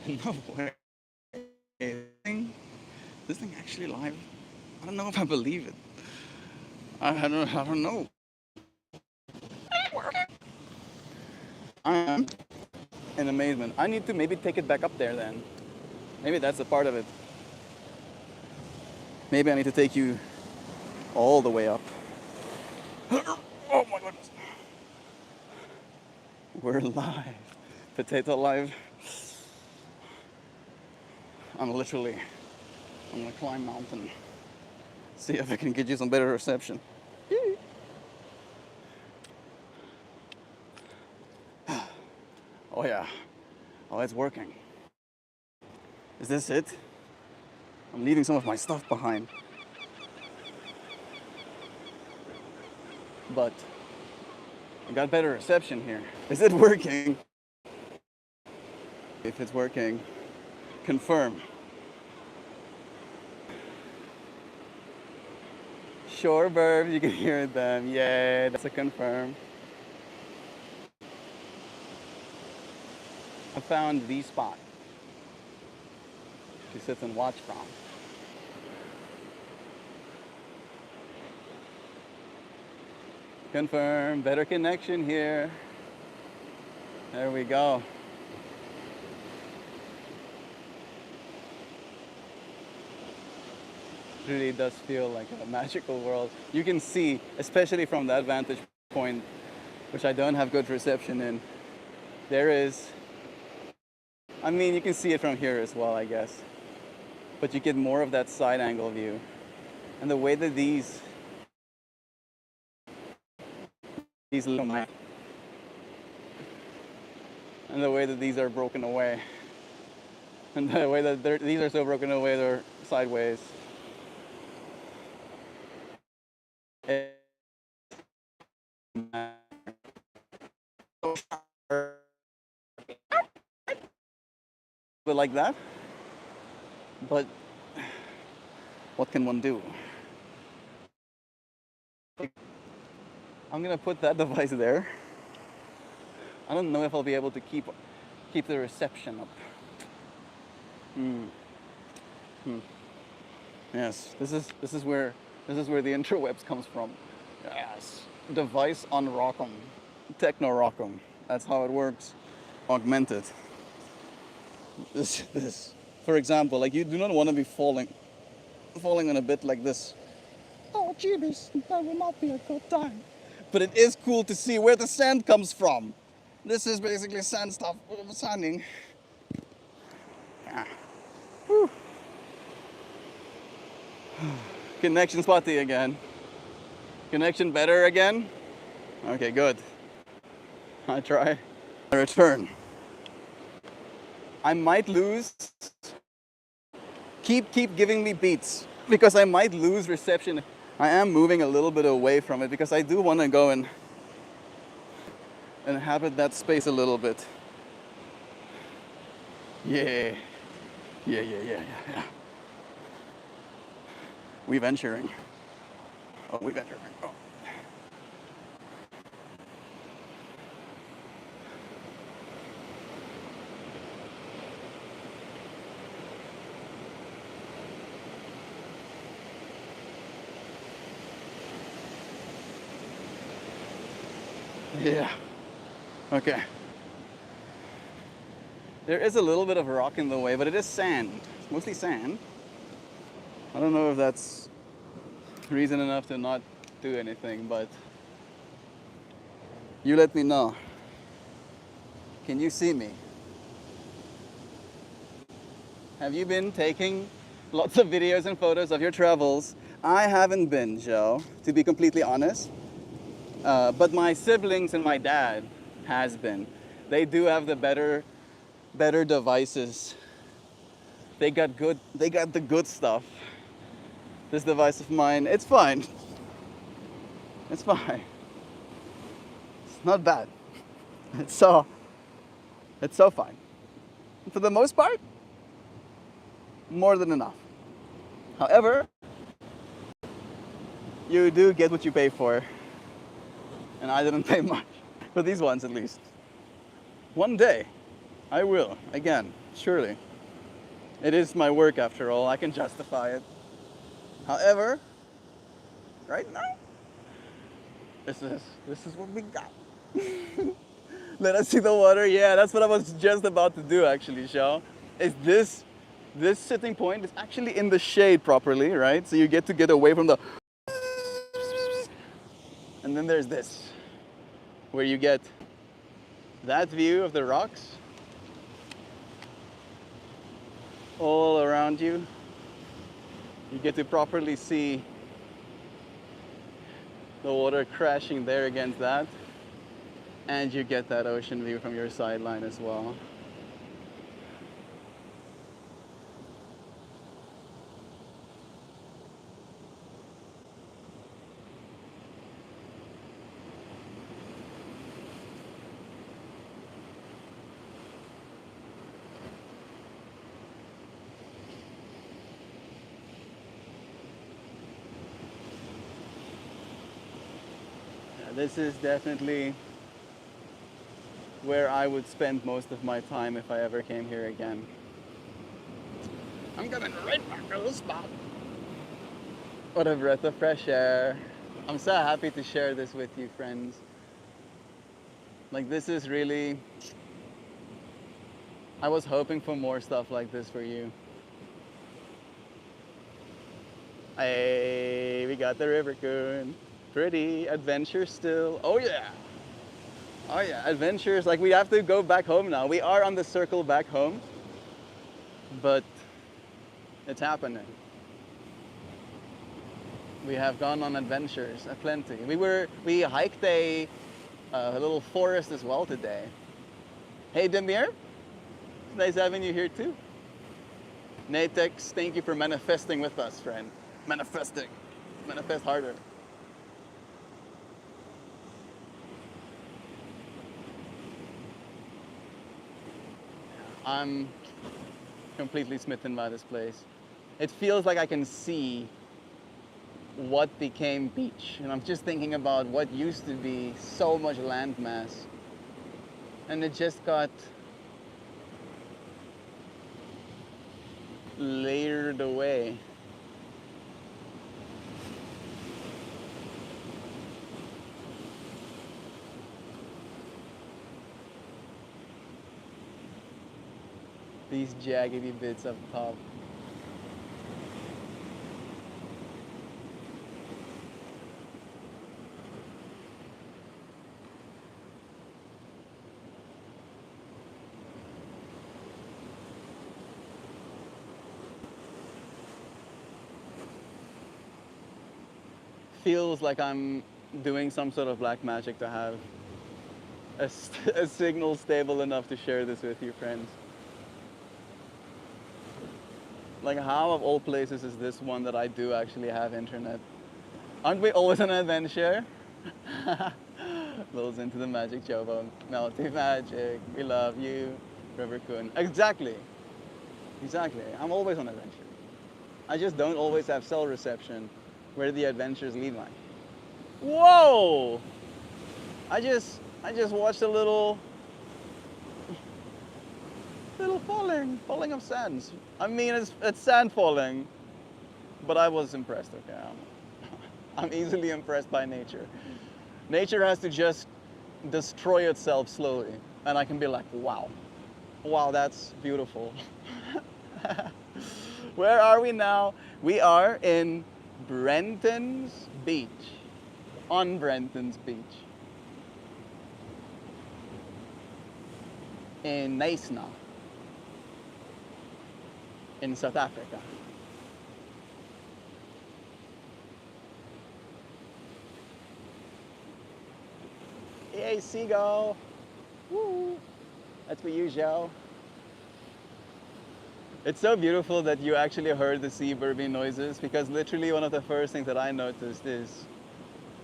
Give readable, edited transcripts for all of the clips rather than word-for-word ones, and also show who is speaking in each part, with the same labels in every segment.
Speaker 1: No way. This thing actually live? I don't know if I believe it. I don't know. I am in amazement. I need to maybe take it back up there then. Maybe that's a part of it. Maybe I need to take you all the way up. Oh my goodness. We're live. Potato live. I'm gonna climb mountain. See if I can get you some better reception. Oh yeah. Oh, it's working. Is this it? I'm leaving some of my stuff behind. But I got better reception here. Is it working? If it's working, confirm. Sure, Burbs, you can hear them. Yeah, that's a confirm. I found the spot to sit and watch from. Confirm, better connection here. There we go. It really does feel like a magical world. You can see, especially from that vantage point, which I don't have good reception in, there is, I mean, you can see it from here as well, I guess. But you get more of that side angle view. And the way that these little, and the way that these are broken away, and the way that these are so broken away, they're sideways. But like that. But what can one do? I'm gonna put that device there. I don't know if I'll be able to keep the reception up. Yes, this is where the interwebs comes from. Yes, device on Rock'em, techno Rock'em. That's how it works. Augmented. This, for example, like you do not want to be falling on a bit like this. Oh, jeebus, that will not be a good time. But it is cool to see where the sand comes from. This is basically sand stuff, sanding. Ah. Connection spotty again. Connection better again? Okay, good. I try. I return. I might lose. Keep giving me beats because I might lose reception. I am moving a little bit away from it because I do want to go and inhabit that space a little bit. Yeah. We venturing. Oh, we venturing. Oh. Yeah. Okay. There is a little bit of rock in the way, but it is sand. It's mostly sand. I don't know if that's reason enough to not do anything, but you let me know. Can you see me? Have you been taking lots of videos and photos of your travels? I haven't been, Joe, to be completely honest. But my siblings and my dad has been. They do have the better devices. They got the good stuff. This device of mine, it's fine. It's fine. It's not bad. It's so fine. For the most part, more than enough. However, you do get what you pay for. And I didn't pay much. For these ones at least. One day, I will, again, surely. It is my work after all, I can justify it. However, right now, this is what we got. Let us see the water. Yeah, that's what I was just about to do actually, Shao. Is this sitting point is actually in the shade properly, right? So you get to get away from the, and then there's this, where you get that view of the rocks all around you. You get to properly see the water crashing there against that, and you get that ocean view from your sideline as well. This is definitely where I would spend most of my time if I ever came here again. I'm coming right back to the spot. What a breath of fresh air. I'm so happy to share this with you, friends. Like, this is really, I was hoping for more stuff like this for you. Hey, we got the river coon. Pretty adventure still. Oh yeah. Oh yeah, adventures. Like, we have to go back home now. We are on the circle back home, but it's happening. We have gone on adventures, plenty. We hiked a little forest as well today. Hey Demir, it's nice having you here too. Natex, thank you for manifesting with us, friend. Manifesting. Manifest harder. I'm completely smitten by this place. It feels like I can see what became beach. And I'm just thinking about what used to be so much landmass. And it just got layered away. These jaggedy bits up top. Feels like I'm doing some sort of black magic to have a signal stable enough to share this with you, friends. Like, how of all places is this one that I do actually have internet? Aren't we always on an adventure? Rolls into the magic, Jovo. Melty magic. We love you, River Kun. Exactly. Exactly. I'm always on adventure. I just don't always have cell reception where the adventures lead me. Whoa! I just watched a little falling of sands. I mean, it's sand falling, but I was impressed. Okay, I'm easily impressed by nature. Nature has to just destroy itself slowly, and I can be like, wow, that's beautiful. Where are we now? We are in Brenton's Beach, on Brenton's Beach, in Naisna, in South Africa. Yay, seagull! Woo! That's for you, Joe. It's so beautiful that you actually heard the sea burping noises, because literally one of the first things that I noticed is,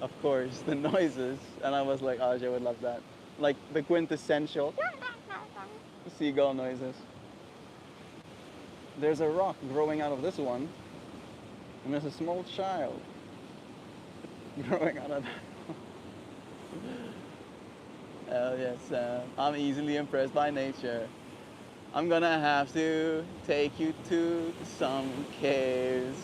Speaker 1: of course, the noises. And I was like, oh, Joe would love that. Like the quintessential seagull noises. There's a rock growing out of this one, and there's a small child growing out of that. Hell yes, I'm easily impressed by nature. I'm gonna have to take you to some caves.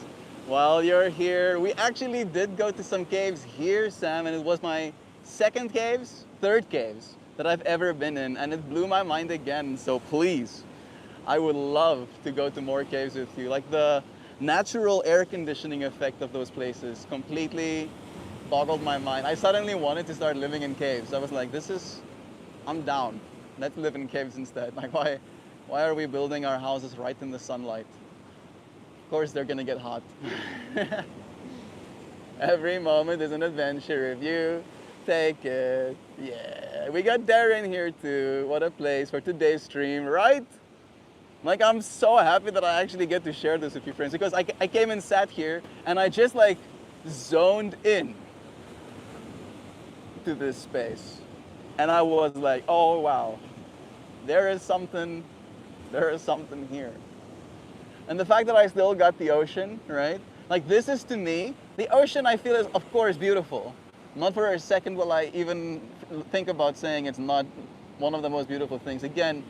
Speaker 1: While you're here, we actually did go to some caves here, Sam, and it was my third caves that I've ever been in, and it blew my mind again. So please, I would love to go to more caves with you. Like the natural air conditioning effect of those places completely boggled my mind. I suddenly wanted to start living in caves. I was like, I'm down. Let's live in caves instead. Like why are we building our houses right in the sunlight? Of course they're gonna get hot. Every moment is an adventure if you take it. Yeah, we got Darren here too. What a place for today's stream, right? Like, I'm so happy that I actually get to share this with you friends, because I came and sat here and I just like zoned in to this space. And I was like, oh wow, there is something here. And the fact that I still got the ocean, right? Like, this is, to me, the ocean, I feel, is of course beautiful. Not for a second will I even think about saying it's not one of the most beautiful things. Again,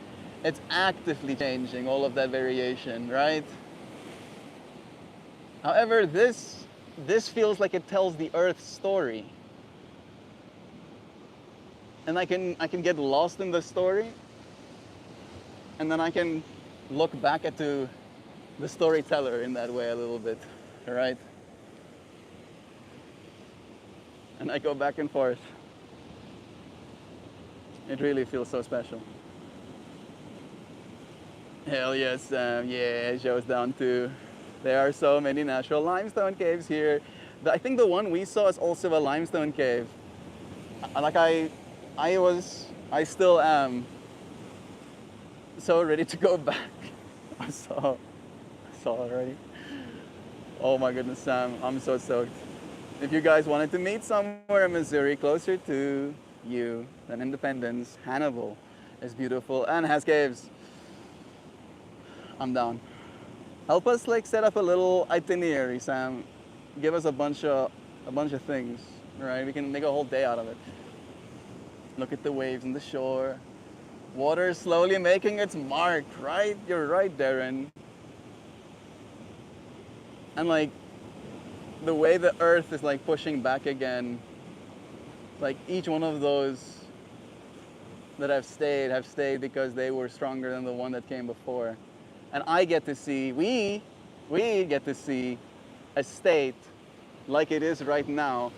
Speaker 1: it's actively changing all of that variation, right? However, this feels like it tells the Earth's story. And I can get lost in the story, and then I can look back at the storyteller in that way a little bit, right? And I go back and forth. It really feels so special. Hell yes, yeah, it shows down too. There are so many natural limestone caves here. I think the one we saw is also a limestone cave. Like I still am so ready to go back. I saw already. Oh my goodness, Sam, I'm so stoked. If you guys wanted to meet somewhere in Missouri closer to you than Independence, Hannibal is beautiful and has caves. I'm down. Help us like set up a little itinerary, Sam. Give us a bunch of things, right? We can make a whole day out of it. Look at the waves and the shore. Water is slowly making its mark, right? You're right, Darren. And like the way the earth is like pushing back again, like each one of those that have stayed because they were stronger than the one that came before. And we get to see a state like it is right now,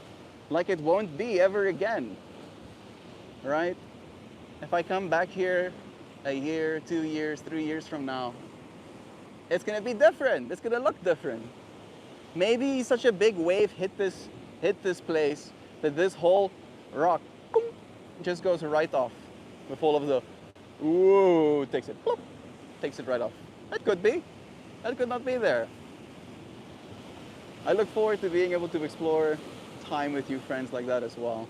Speaker 1: like it won't be ever again, right? If I come back here a year, 2 years, 3 years from now, it's gonna be different. It's gonna look different. Maybe such a big wave hit this place that this whole rock just goes right off with all of the ooh, takes it right off. That could be. That could not be there. I look forward to being able to explore time with you friends like that as well.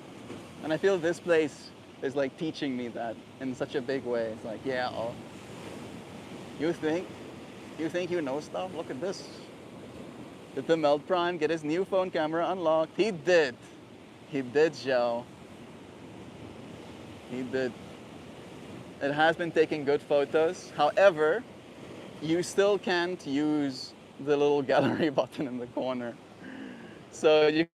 Speaker 1: And I feel this place is like teaching me that in such a big way. It's like, yeah, oh, you think you know stuff? Look at this. Did the Melt Prime get his new phone camera unlocked? He did. He did, Joe. He did. It has been taking good photos. However, you still can't use the little gallery button in the corner. So you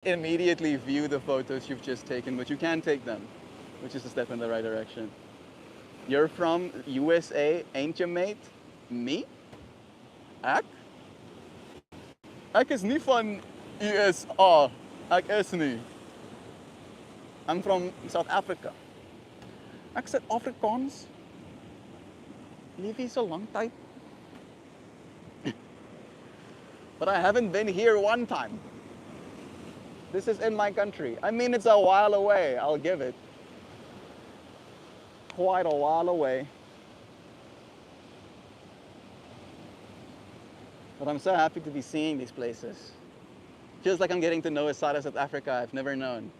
Speaker 1: immediately view the photos you've just taken, but you can take them, which is a step in the right direction. You're from USA, ain't you, mate? Me? Ek? Ek is nie van USA. Ek is nie. I'm from South Africa. Ek sit Afrikaans. Leef hier so lang tyd. But I haven't been here one time. This is in my country. I mean, it's a while away, I'll give it. Quite a while away. But I'm so happy to be seeing these places. Feels like I'm getting to know a side of South Africa I've never known.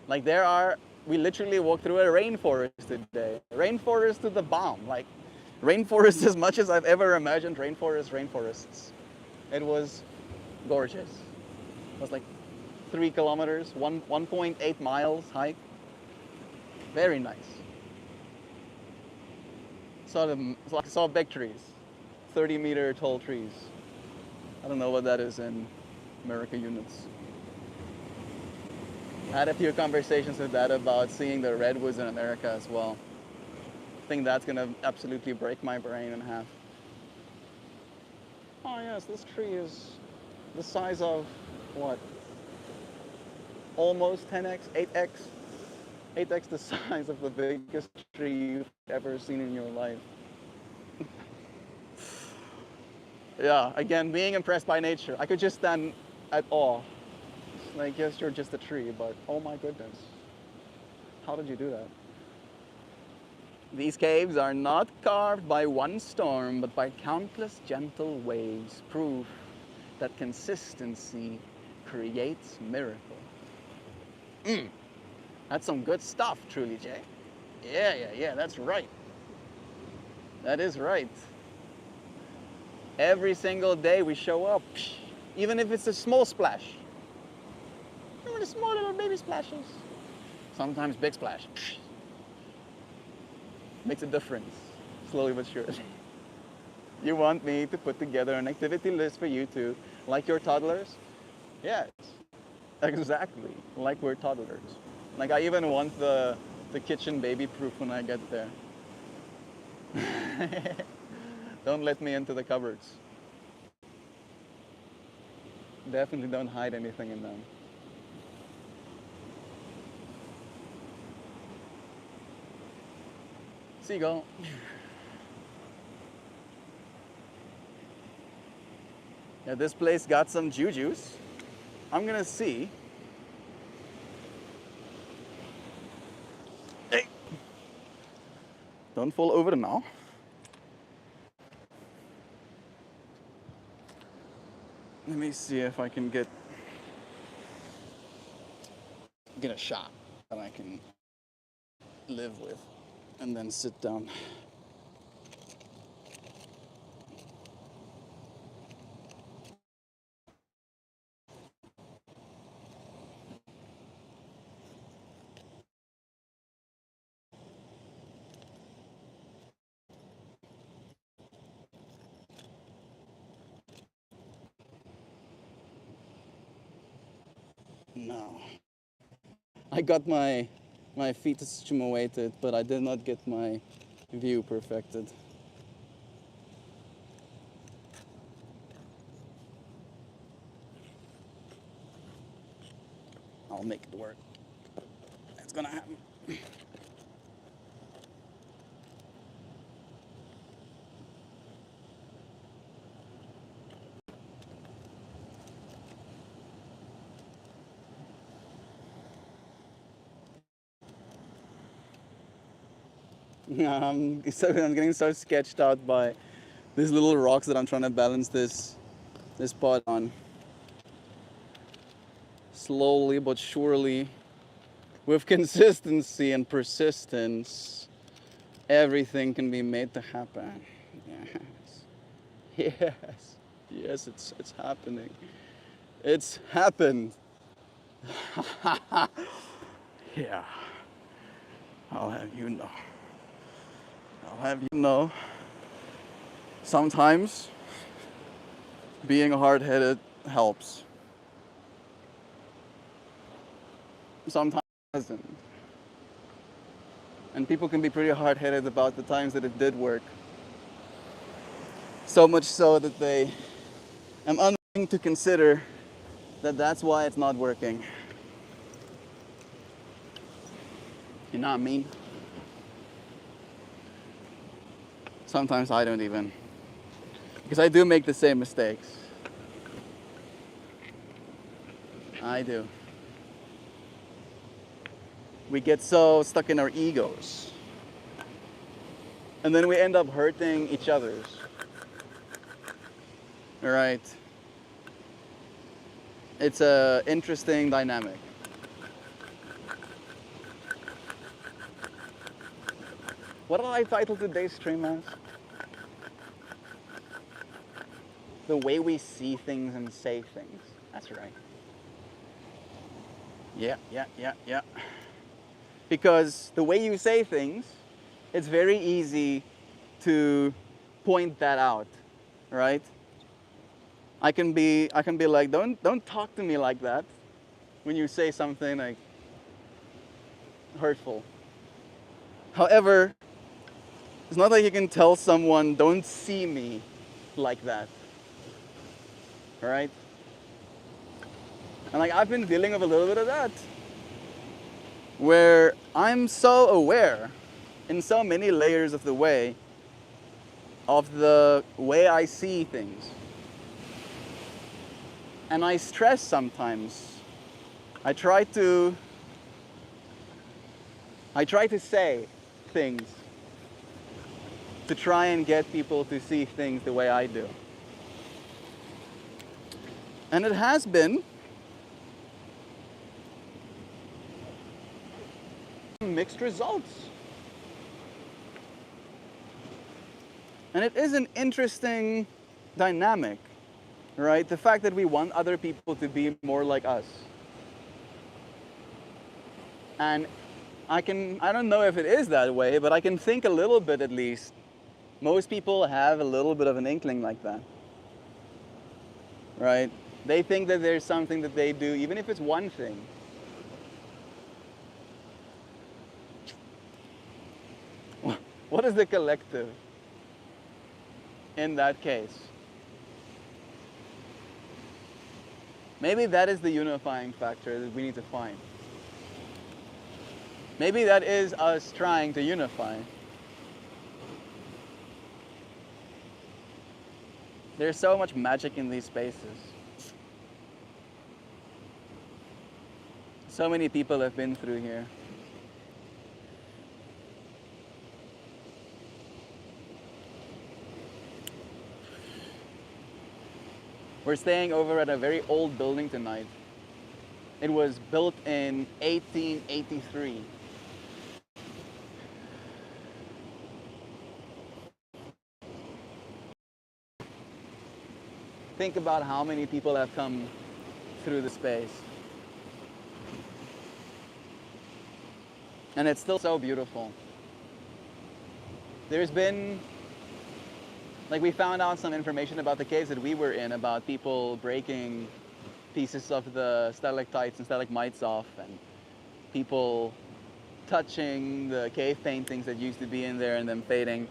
Speaker 1: Like we literally walked through a rainforest today. Rainforest to the bomb. Like, rainforest as much as I've ever imagined rainforests. It was gorgeous. It was like 3 kilometers, 1.8 miles hike. Very nice. saw them. I saw big trees, 30-meter tall trees. I don't know what that is in American units. I had a few conversations with Dad about seeing the redwoods in America as well. I think that's gonna absolutely break my brain in half. Oh yes, this tree is the size of what? Almost 10x, 8x, 8x the size of the biggest tree you've ever seen in your life. Yeah, again, being impressed by nature. I could just stand at awe. Like, yes, you're just a tree, but oh my goodness. How did you do that? These caves are not carved by one storm, but by countless gentle waves, proof that consistency creates miracle. That's some good stuff, truly, Jay. Yeah, that's right. That is right. Every single day we show up, even if it's a small splash. Remember the small little baby splashes? Sometimes big splash. Makes a difference, slowly but surely. You want me to put together an activity list for you two, like your toddlers? Yes, exactly, like we're toddlers. Like I even want the kitchen baby proof when I get there. Don't let me into the cupboards. Definitely don't hide anything in them. Seagull. Yeah, this place got some jujus. I'm gonna see. Hey! Don't fall over now. Let me see if I can get a shot that I can live with and then sit down. No. I got my feet situated, but I did not get my view perfected. I'll make it work. It's gonna happen. I'm getting so sketched out by these little rocks that I'm trying to balance this pot on. Slowly but surely, with consistency and persistence, everything can be made to happen. Yes, it's happening. It's happened. Yeah, I'll have you know. I'll have you know. Sometimes being hard-headed helps. Sometimes it doesn't. And people can be pretty hard-headed about the times that it did work. So much so that they am unwilling to consider that that's why it's not working. You know what I mean? Sometimes I don't even. Because I do make the same mistakes. I do. We get so stuck in our egos. And then we end up hurting each other's. Right? It's an interesting dynamic. What did I title today's stream as? The way we see things and say things. That's right. Yeah. Because the way you say things, it's very easy to point that out, right? I can be like, don't talk to me like that when you say something like hurtful. However, it's not like you can tell someone, don't see me like that, right? And like I've been dealing with a little bit of that, where I'm so aware in so many layers of the way I see things. And I stress sometimes. I try to say things to try and get people to see things the way I do. And it has been mixed results. And it is an interesting dynamic, right? The fact that we want other people to be more like us. And I don't know if it is that way, but I can think a little bit at least. Most people have a little bit of an inkling like that, right? They think that there's something that they do, even if it's one thing. What is the collective in that case? Maybe that is the unifying factor that we need to find. Maybe that is us trying to unify. There's so much magic in these spaces. So many people have been through here. We're staying over at a very old building tonight. It was built in 1883. Think about how many people have come through the space. And it's still so beautiful. There's been, like we found out some information about the caves that we were in, about people breaking pieces of the stalactites and stalagmites off, and people touching the cave paintings that used to be in there and them fading.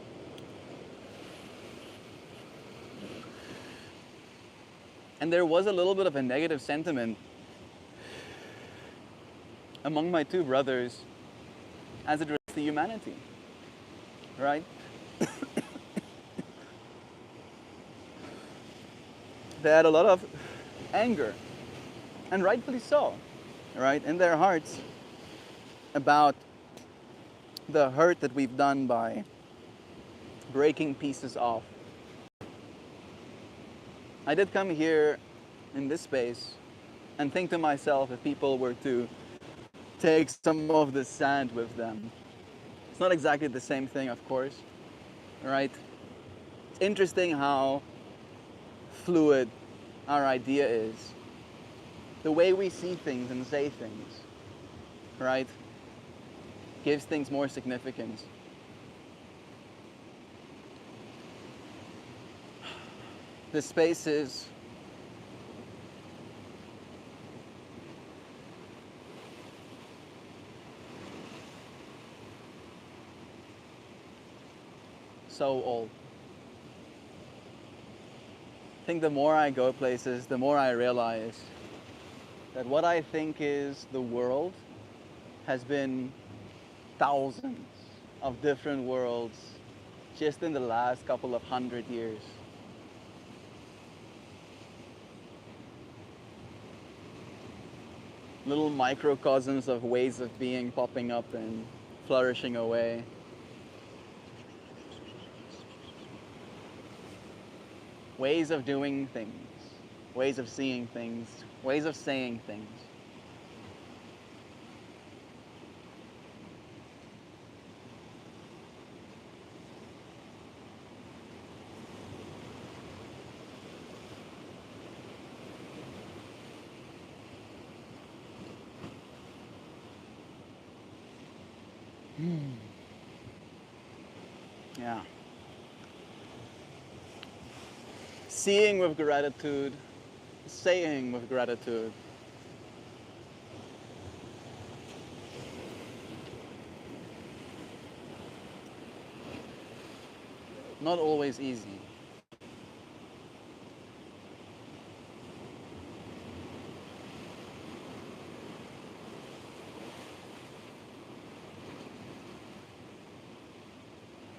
Speaker 1: And there was a little bit of a negative sentiment among my two brothers as it relates to humanity, right? They had a lot of anger, and rightfully so, right, in their hearts about the hurt that we've done by breaking pieces off. I did come here in this space and think to myself, if people were to take some of the sand with them. It's not exactly the same thing, of course, right? It's interesting how fluid our idea is. The way we see things and say things, right, gives things more significance. The space is so old. I think the more I go places, the more I realize that what I think is the world has been thousands of different worlds just in the last couple of 100 years. Little microcosms of ways of being popping up and flourishing away. Ways of doing things, ways of seeing things, ways of saying things. Yeah. seeing with gratitude, saying with gratitude. Not always easy.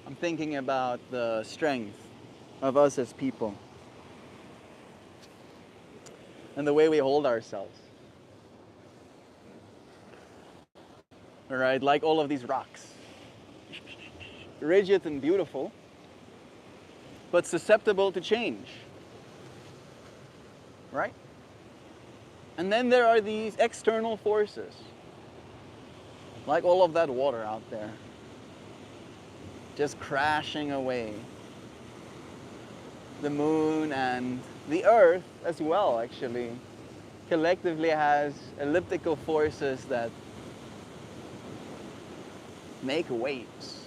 Speaker 1: I'm thinking about the strength of us as people and the way we hold ourselves. All right, like all of these rocks, rigid and beautiful, but susceptible to change, right? And then there are these external forces, like all of that water out there, just crashing away. The moon and the earth as well, actually, collectively has elliptical forces that make waves.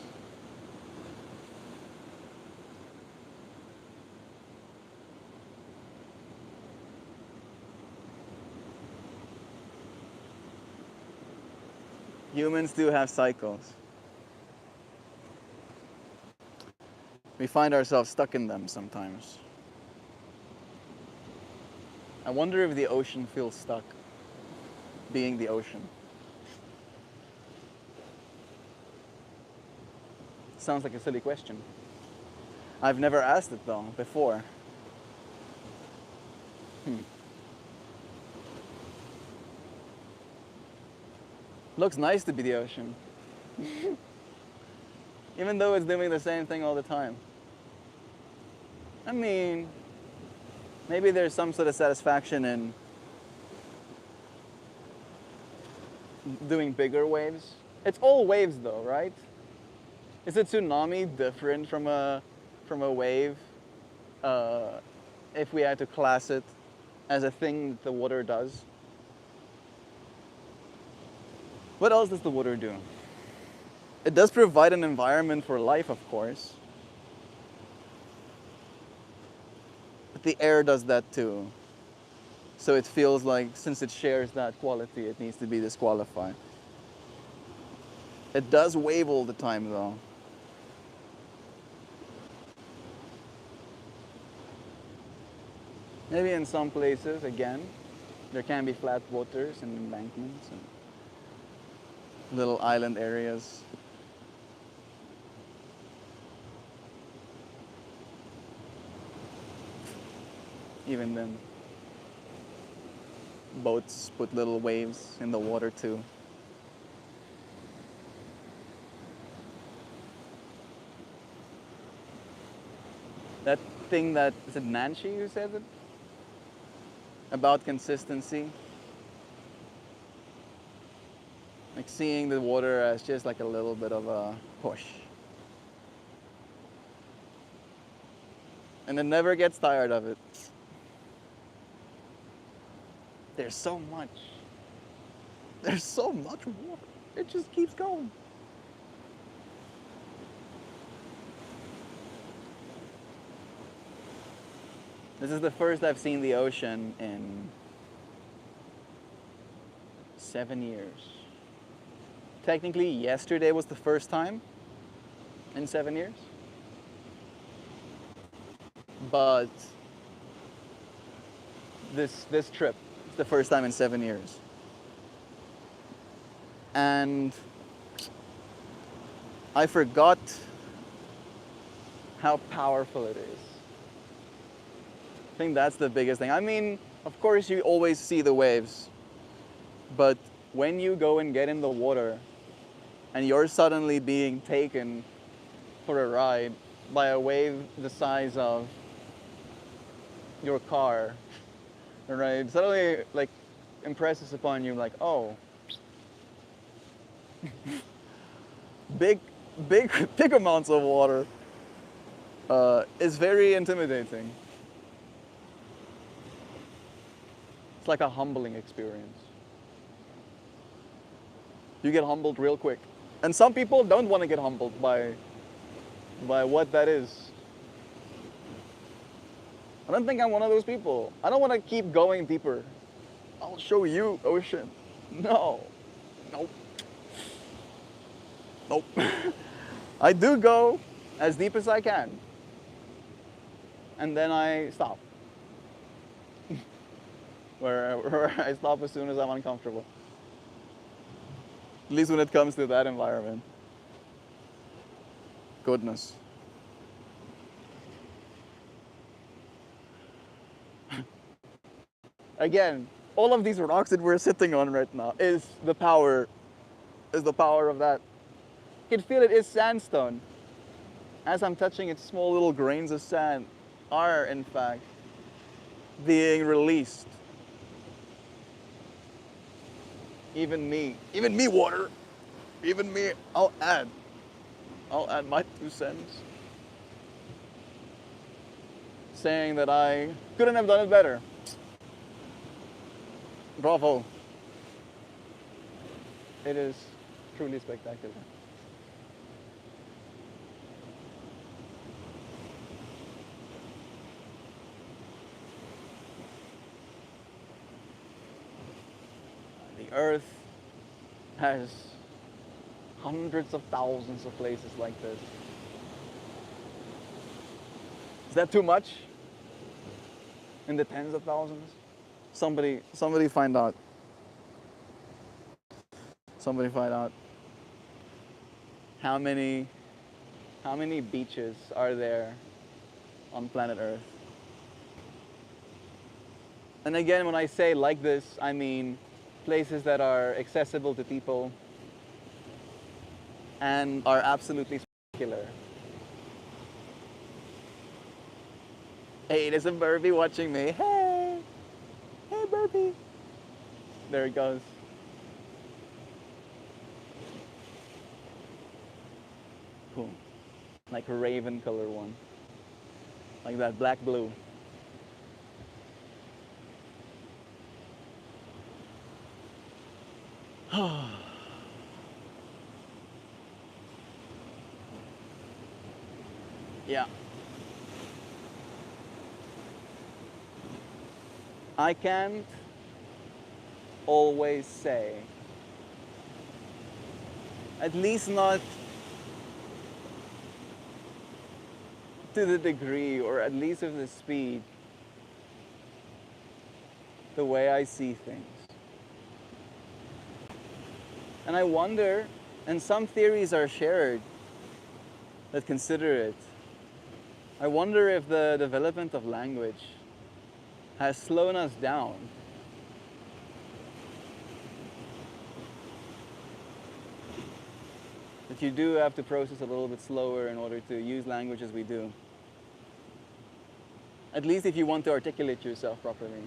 Speaker 1: Humans do have cycles. We find ourselves stuck in them sometimes. I wonder if the ocean feels stuck being the ocean. Sounds like a silly question. I've never asked it though before. Looks nice to be the ocean. Even though it's doing the same thing all the time. I mean, maybe there's some sort of satisfaction in doing bigger waves. It's all waves though, right? Is a tsunami different from a wave if we had to class it as a thing that the water does? What else does the water do? It does provide an environment for life, of course. But the air does that too. So it feels like since it shares that quality, it needs to be disqualified. It does wave all the time though. Maybe in some places, again, there can be flat waters and embankments and little island areas. Even then, boats put little waves in the water too. That thing that, is it Nancy who said it? About consistency. Like seeing the water as just like a little bit of a push. And it never gets tired of it. There's so much. There's so much water. It just keeps going. This is the first I've seen the ocean in 7 years. Technically, yesterday was the first time in 7 years. But this trip is the first time in 7 years. And I forgot how powerful it is. I think that's the biggest thing. I mean, of course you always see the waves, but when you go and get in the water and you're suddenly being taken for a ride by a wave the size of your car, right? Suddenly like impresses upon you like, oh, big amounts of water is very intimidating. It's like a humbling experience. You get humbled real quick. And some people don't want to get humbled by what that is. I don't think I'm one of those people. I don't want to keep going deeper. I'll show you, ocean. No. Nope. Nope. I do go as deep as I can. And then I stop. where I stop as soon as I'm uncomfortable. At least when it comes to that environment. Goodness. Again, all of these rocks that we're sitting on right now is the power of that. You can feel it is sandstone. As I'm touching it, small little grains of sand are in fact being released. Even me water, even me, I'll add my 2 cents. Saying that I couldn't have done it better. Bravo. It is truly spectacular. The Earth has hundreds of thousands of places like this. Is that too much? In the tens of thousands? Somebody find out. Somebody find out. How many beaches are there on planet Earth? And again, when I say like this, I mean places that are accessible to people and are absolutely spectacular. Hey, there's a Burpee watching me. Hey! Hey, Burpee! There it goes. Cool. Like a raven color one. Like that black blue. Yeah. I can't always say, at least not to the degree or at least of the speed, the way I see things. And I wonder, and some theories are shared that consider it, I wonder if the development of language has slowed us down. That you do have to process a little bit slower in order to use language as we do. At least if you want to articulate yourself properly.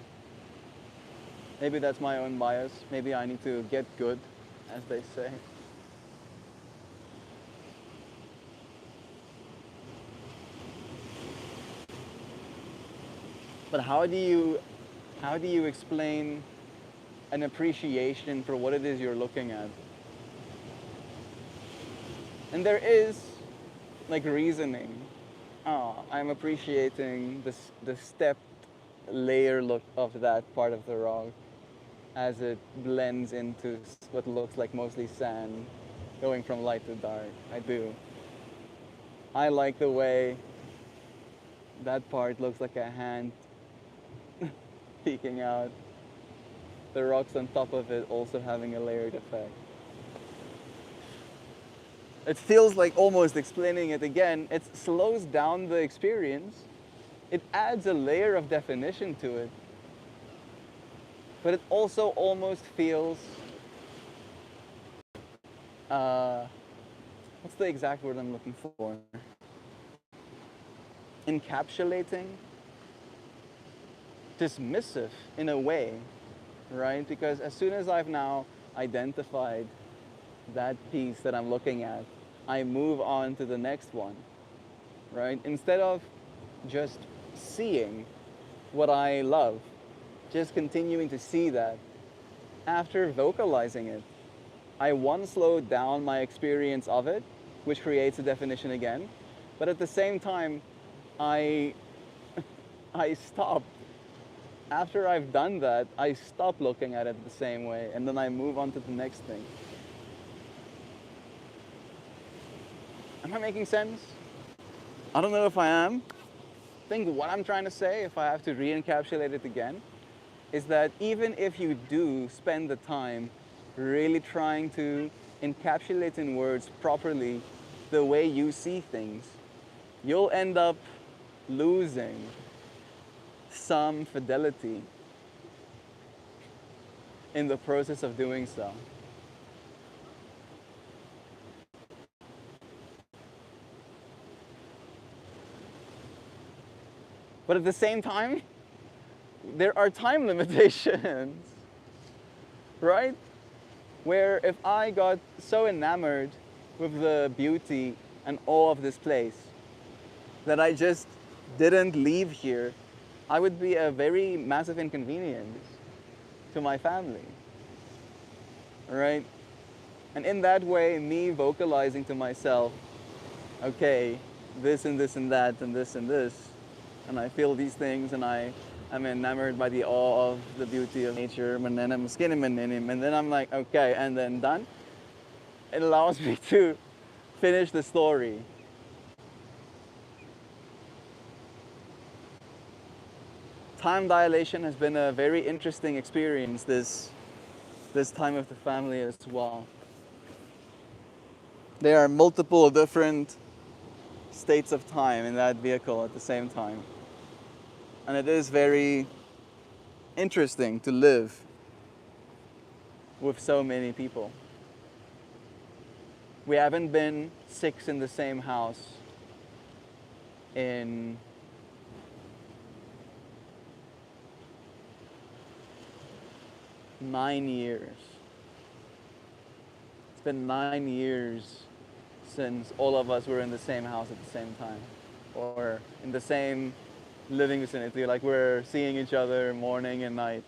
Speaker 1: Maybe that's my own bias. Maybe I need to get good, as they say. But how do you explain an appreciation for what it is you're looking at? And there is like reasoning. I'm appreciating the stepped layer look of that part of the rock as it blends into what looks like mostly sand, going from light to dark. I do. I like the way that part looks like a hand peeking out. The rocks on top of it also having a layered effect. It feels like almost explaining it again. It slows down the experience. It adds a layer of definition to it. But it also almost feels, what's the exact word I'm looking for? Encapsulating? Dismissive in a way, right? Because as soon as I've now identified that piece that I'm looking at, I move on to the next one, right? Instead of just seeing what I love, just continuing to see that, after vocalizing it, I slow down my experience of it, which creates a definition again, but at the same time, I I stop. After I've done that, I stop looking at it the same way and then I move on to the next thing. Am I making sense? I don't know if I am. I think what I'm trying to say, if I have to re-encapsulate it again, is that even if you do spend the time really trying to encapsulate in words properly the way you see things, you'll end up losing some fidelity in the process of doing so. But at the same time, there are time limitations, right? Where if I got so enamored with the beauty and awe of this place that I just didn't leave here, I would be a very massive inconvenience to my family, right? And in that way, me vocalizing to myself, okay, this and this and that and this and this, and I feel these things and I'm enamored by the awe of the beauty of nature, and then I'm skinning and then I'm like, okay, and then done. It allows me to finish the story. Time dilation has been a very interesting experience this time with the family as well. There are multiple different states of time in that vehicle at the same time. And it is very interesting to live with so many people. We haven't been 6 in the same house in 9 years. It's been 9 years since all of us were in the same house at the same time, or in the same living vicinity, like we're seeing each other morning and night,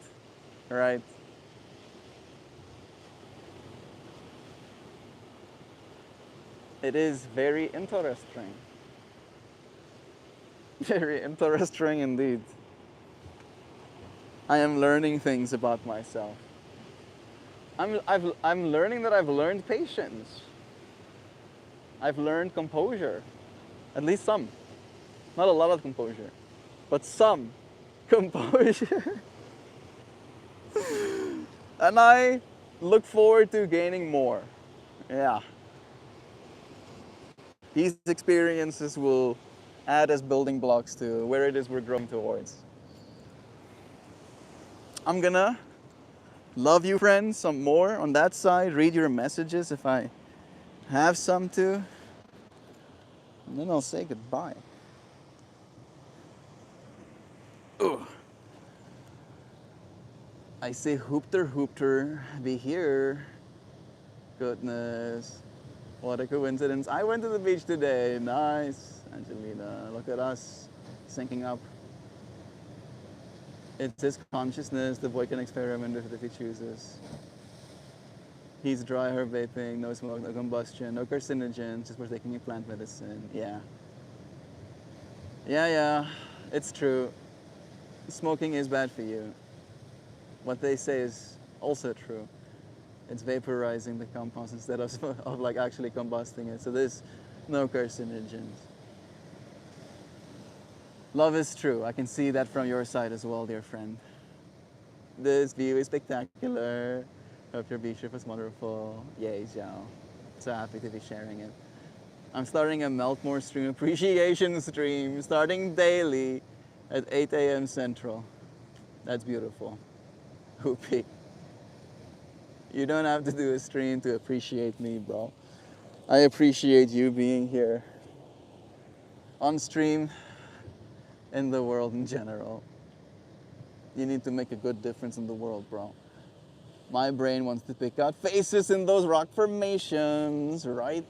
Speaker 1: right? It is very interesting. Very interesting indeed. I am learning things about myself. I'm learning that I've learned patience. I've learned composure. At least some. Not a lot of composure, but some composure. And I look forward to gaining more. Yeah. These experiences will add as building blocks to where it is we're growing towards. I'm gonna love you, friends, some more on that side, read your messages if I have some to, and then I'll say goodbye. Ugh. I say hoopter, be here. Goodness, what a coincidence. I went to the beach today. Nice, Angelina. Look at us syncing up. It's his consciousness. The boy can experiment with it if he chooses. He's dry herb vaping, no smoke, no combustion, no carcinogens, just for taking a plant medicine. Yeah. Yeah, it's true. Smoking is bad for you. What they say is also true. It's vaporizing the compounds instead of like actually combusting it. So there's no carcinogens. Love is true. I can see that from your side as well, dear friend. This view is spectacular. Hope your beach trip was wonderful. Yay, Zhao. So happy to be sharing it. I'm starting a MeltMore stream appreciation stream, starting daily at 8 a.m. Central. That's beautiful. Hoopy. You don't have to do a stream to appreciate me, bro. I appreciate you being here. On stream, in the world in general. You need to make a good difference in the world, bro. My brain wants to pick out faces in those rock formations, right?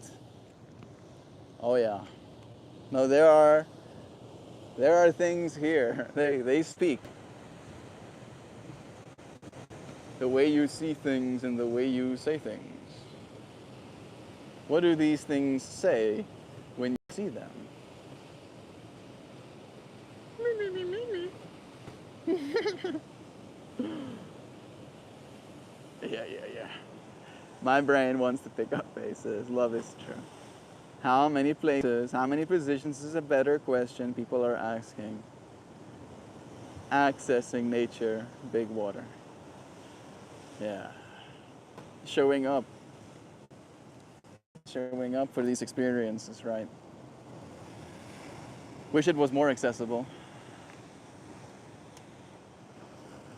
Speaker 1: Oh yeah. No, there are things here. They speak. The way you see things and the way you say things. What do these things say when you see them? Yeah. My brain wants to pick up faces. Love is true. How many places, how many positions is a better question people are asking. Accessing nature, big water. Yeah. Showing up. Showing up for these experiences, right? Wish it was more accessible.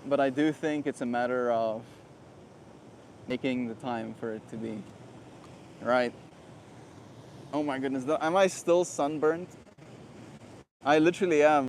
Speaker 1: But I do think it's a matter of making the time for it to be. Right? Oh my goodness, am I still sunburnt? I literally am.